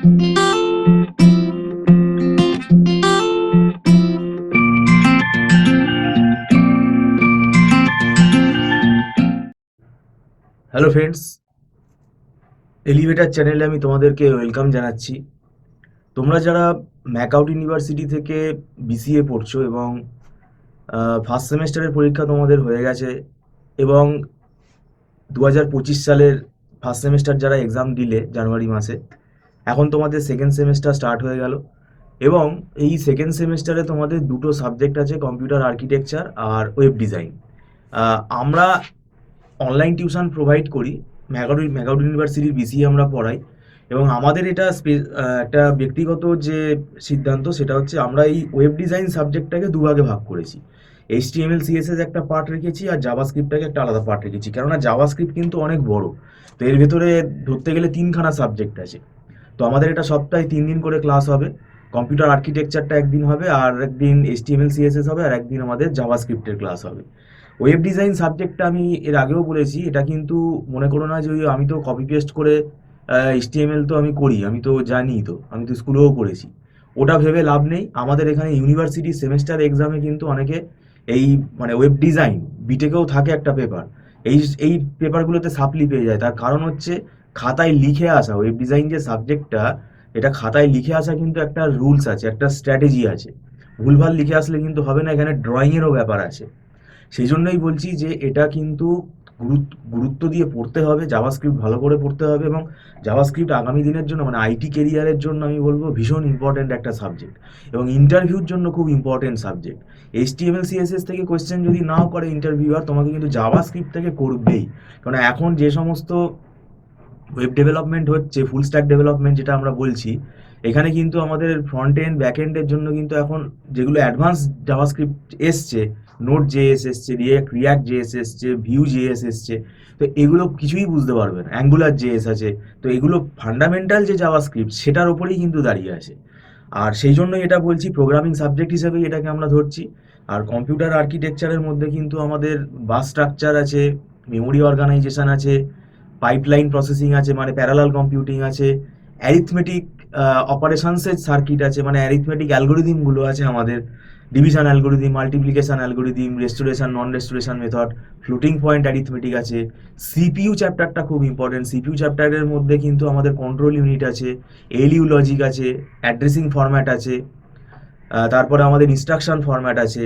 Hello friends, elevator চ্যানেলে আমি তোমাদেরকে ওয়েলকাম জানাচ্ছি। তোমরা যারা ম্যাকআউট ইউনিভার্সিটি থেকে বিসিএ পড়ছো এবং ফার্স্ট সেমেস্টারের পরীক্ষা তোমাদের হয়ে গেছে এবং 2025 সালের ফার্স্ট সেমেস্টার যারা এক্সাম দিলে জানুয়ারি মাসে, এখন তোমাদের সেকেন্ড সেমেস্টার স্টার্ট হয়ে গেল এবং এই সেকেন্ড সেমেস্টারে তোমাদের দুটো সাবজেক্ট আছে, কম্পিউটার আর্কিটেকচার আর ওয়েব ডিজাইন। আমরা অনলাইন টিউশন প্রোভাইড করি, ম্যাকআউট ইউনিভার্সিটির বিসিএ আমরা পড়াই এবং আমাদের এটা একটা ব্যক্তিগত যে সিদ্ধান্ত সেটা হচ্ছে আমরা এই ওয়েব ডিজাইন সাবজেক্টটাকে দুভাগে ভাগ করেছি। এইচটিএমএল সিএসএস একটা পার্ট রেখেছি আর জাভাস্ক্রিপ্টটাকে একটা আলাদা পার্ট রেখেছি, কেননা জাভাস্ক্রিপ্ট কিন্তু অনেক বড়। তো এর ভেতরে ধরতে গেলে তিনখানা সাবজেক্ট আছে। তো আমাদের এটা সপ্তাহে 3 দিন করে ক্লাস হবে। কম্পিউটার আর্কিটেকচারটা একদিন হবে, আর একদিন এইচটিএমএল সিএসএস হবে, আর একদিন আমাদের জাভাস্ক্রিপ্টের ক্লাস হবে। ওয়েব ডিজাইন সাবজেক্টটা আমি এর আগেও বলেছি, এটা কিন্তু মনে করো না যে ওই আমি তো কপি পেস্ট করে এইচটিএমএল তো আমি করি, আমি তো জানি, তো আমি তো স্কুলেও করেছি। ওটা ভেবে লাভ নেই। আমাদের এখানে ইউনিভার্সিটি সেমেস্টার এক্সামে কিন্তু অনেকে এই মানে ওয়েব ডিজাইন বিটেকেও থাকে একটা পেপার, এই এই পেপারগুলোতে সাপ্লি পেয়ে যায়। তার কারণ হচ্ছে খাতায় লিখে আসা ওয়েব ডিজাইন যে সাবজেক্টটা, এটা খাতায় লিখে আসা কিন্তু একটা রুলস আছে, একটা স্ট্র্যাটেজি আছে। ভুলভাল লিখে আসলে কিন্তু হবে না, এখানে ড্রয়িংয়েরও ব্যাপার আছে। সেই জন্যই বলছি যে এটা কিন্তু গুরুত্ব দিয়ে পড়তে হবে, জাভাস্ক্রিপ্ট ভালো করে পড়তে হবে এবং জাভাস্ক্রিপ্ট আগামী দিনের জন্য মানে আইটি কেরিয়ারের জন্য আমি বলবো ভীষণ ইম্পর্ট্যান্ট একটা সাবজেক্ট এবং ইন্টারভিউর জন্য খুব ইম্পর্টেন্ট সাবজেক্ট। এইচটিএমএল সিএসএস থেকে কোয়েশ্চেন যদি নাও করে ইন্টারভিউয়ার, তোমাকে কিন্তু জাভাস্ক্রিপ্ট থেকে করবেই। কারণ এখন যে সমস্ত ওয়েব ডেভেলপমেন্ট হচ্ছে, ফুল স্ট্যাক ডেভেলপমেন্ট যেটা আমরা বলছি, এখানে কিন্তু আমাদের ফ্রন্ট এন্ড ব্যাক এন্ডের জন্য কিন্তু এখন যেগুলো অ্যাডভান্স জাভাস্ক্রিপ্ট এসছে, নোট জেএস এসছে, রিয়াক্ট জেএস এসছে, ভিউ জেএস এসছে, তো এগুলো কিছুই বুঝতে পারবে না। অ্যাঙ্গুলার জেএস আছে, তো এগুলো ফান্ডামেন্টাল যে জাভাস্ক্রিপ্ট সেটার ওপরেই কিন্তু দাঁড়িয়ে আছে। আর সেই জন্যই এটা বলছি, প্রোগ্রামিং সাবজেক্ট হিসেবেই এটাকে আমরা ধরছি। আর কম্পিউটার আর্কিটেকচারের মধ্যে কিন্তু আমাদের বাস স্ট্রাকচার আছে, মেমোরি অর্গানাইজেশন আছে, পাইপলাইন প্রসেসিং আছে মানে প্যারালাল কম্পিউটিং আছে, অ্যারিথমেটিক অপারেশনসের সার্কিট আছে মানে অ্যারিথমেটিক অ্যালগোরিদমগুলো আছে আমাদের, division algorithm, multiplication algorithm, restoration non restoration method, floating point arithmetic আছে। সিপিইউ চ্যাপ্টারটা খুব ইম্পর্টেন্ট। সিপিইউ চ্যাপ্টারের মধ্যে কিন্তু আমাদের কন্ট্রোল ইউনিট আছে, এলইউ লজিক আছে, অ্যাড্রেসিং ফরম্যাট আছে, তারপরে আমাদের ইনস্ট্রাকশন ফরম্যাট আছে।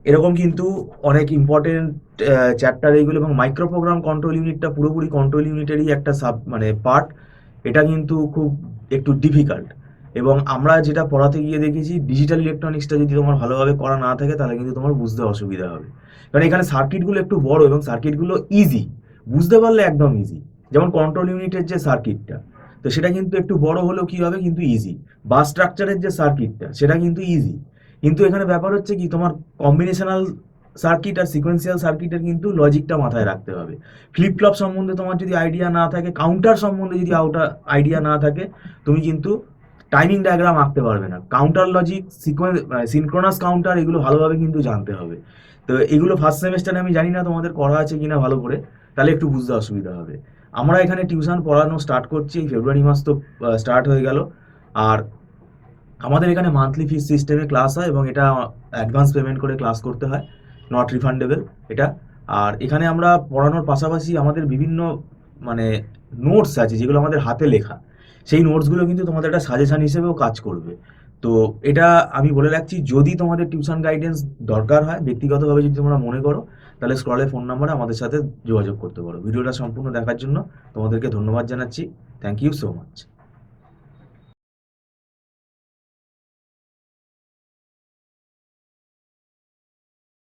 এরকম কিন্তু অনেক ইম্পর্টেন্ট চ্যাপ্টার এইগুলো, এবং মাইক্রো প্রোগ্রাম কন্ট্রোল ইউনিটটা পুরোপুরি কন্ট্রোল ইউনিটেরই একটা মানে পার্ট। এটা কিন্তু খুব একটু ডিফিকাল্ট, এবং আমরা যেটা পড়াতে গিয়ে দেখেছি, ডিজিটাল ইলেকট্রনিক্সটা যদি তোমার ভালোভাবে করা না থাকে তাহলে কিন্তু তোমার বুঝতে অসুবিধা হবে। কারণ এখানে সার্কিটগুলো একটু বড় এবং সার্কিটগুলো ইজি, বুঝতে পারলে একদম ইজি। যেমন কন্ট্রোল ইউনিটের যে সার্কিটটা, তো সেটা কিন্তু একটু বড় হলেও কি হবে, কিন্তু ইজি। বাস স্ট্রাকচারের যে সার্কিটটা সেটা কিন্তু ইজি, কিন্তু এখানে ব্যাপার হচ্ছে কি, তোমার কম্বিনেশনাল সার্কিট আর সিকোয়েন্সিয়াল সার্কিটের কিন্তু লজিকটা মাথায় রাখতে হবে। ফ্লিপ ফ্লপ সম্বন্ধে তোমার যদি আইডিয়া না থাকে, কাউন্টার সম্বন্ধে যদি আইডিয়া না থাকে, তুমি কিন্তু টাইমিং ডায়াগ্রাম আঁকতে পারবে না। কাউন্টার লজিক, সিনক্রোনাস কাউন্টার, এগুলো ভালোভাবে কিন্তু জানতে হবে। তো এগুলো ফার্স্ট সেমেস্টারে আমি জানি না তোমাদের করা আছে কিনা ভালো করে, তাহলে একটু বুঝতে অসুবিধা হবে। আমরা এখানে টিউশন পড়ানো স্টার্ট করছি, এই ফেব্রুয়ারি মাস তো স্টার্ট হয়ে গেল। আর আমাদের এখানে মান্থলি ফিস সিস্টেমে ক্লাস হয় এবং এটা অ্যাডভান্স পেমেন্ট করে ক্লাস করতে হয়, নট রিফান্ডেবল এটা। আর এখানে আমরা পড়ানোর পাশাপাশি আমাদের বিভিন্ন মানে নোটস আছে যেগুলো আমাদের হাতে লেখা, সেই নোটসগুলো কিন্তু তোমাদের একটা সাজেশন হিসেবেও কাজ করবে। তো এটা আমি বলে রাখছি, যদি তোমাদের টিউশন গাইডেন্স দরকার হয় ব্যক্তিগতভাবে, যদি তোমরা মনে করো, তাহলে স্ক্রলে ফোন নাম্বারে আমাদের সাথে যোগাযোগ করতে পারো। ভিডিওটা সম্পূর্ণ দেখার জন্য তোমাদেরকে ধন্যবাদ জানাচ্ছি। Thank you so much.